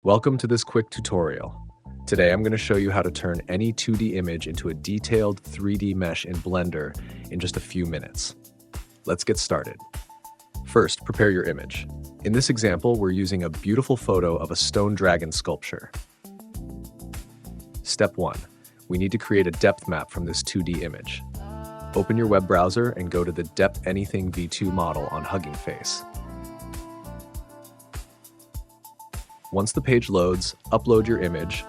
Welcome to this quick tutorial. Today I'm going to show you how to turn any 2D image into a detailed 3D mesh in Blender in just a few minutes. Let's get started. First, prepare your image. In this example, we're using a beautiful photo of a stone dragon sculpture. Step 1. We need to create a depth map from this 2D image. Open your web browser and go to the Depth Anything V2 model on Hugging Face. Once the page loads, upload your image.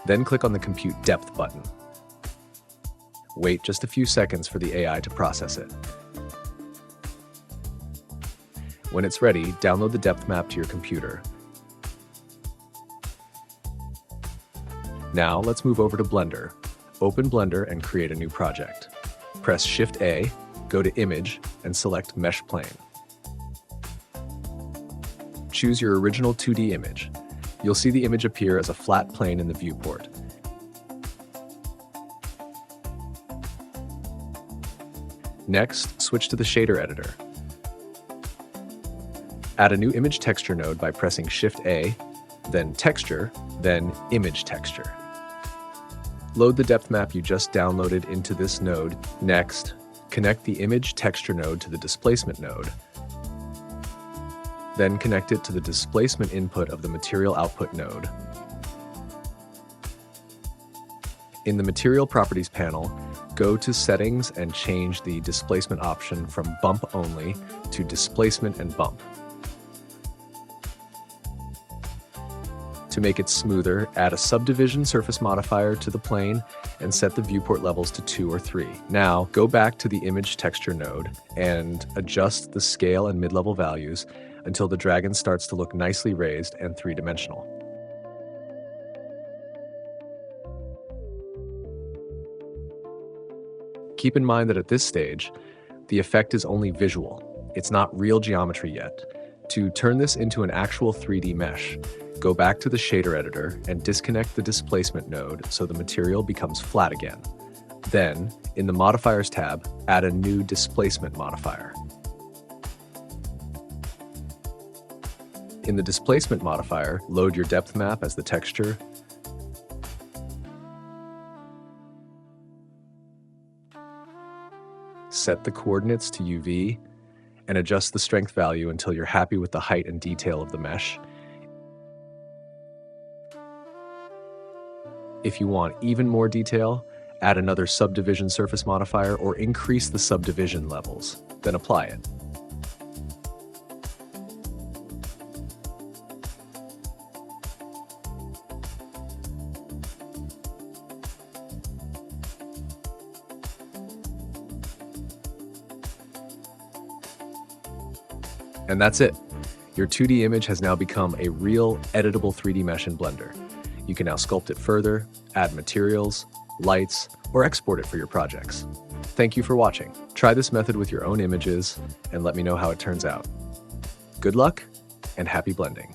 Then click on the Compute Depth button. Wait just a few seconds for the AI to process it. When it's ready, download the depth map to your computer. Now let's move over to Blender. Open Blender and create a new project. Press Shift-A, go to Image, and select Mesh Plane. Choose your original 2D image. You'll see the image appear as a flat plane in the viewport. Next, switch to the shader editor. Add a new image texture node by pressing Shift-A, then Texture, then Image Texture. Load the depth map you just downloaded into this node. Next, connect the image texture node to the displacement node. Then connect it to the displacement input of the material output node. In the Material Properties panel, go to Settings and change the displacement option from Bump Only to Displacement and Bump. To make it smoother, add a subdivision surface modifier to the plane and set the viewport levels to 2 or 3. Now, go back to the image texture node and adjust the scale and mid-level values until the dragon starts to look nicely raised and three-dimensional. Keep in mind that at this stage, the effect is only visual. It's not real geometry yet. To turn this into an actual 3D mesh, go back to the shader editor and disconnect the displacement node so the material becomes flat again. Then, in the Modifiers tab, add a new Displacement Modifier. In the Displacement Modifier, load your depth map as the texture, set the coordinates to UV, and adjust the strength value until you're happy with the height and detail of the mesh. If you want even more detail, add another subdivision surface modifier or increase the subdivision levels, then apply it. And that's it. Your 2D image has now become a real editable 3D mesh in Blender. You can now sculpt it further, add materials, lights, or export it for your projects. Thank you for watching. Try this method with your own images and let me know how it turns out. Good luck and happy blending.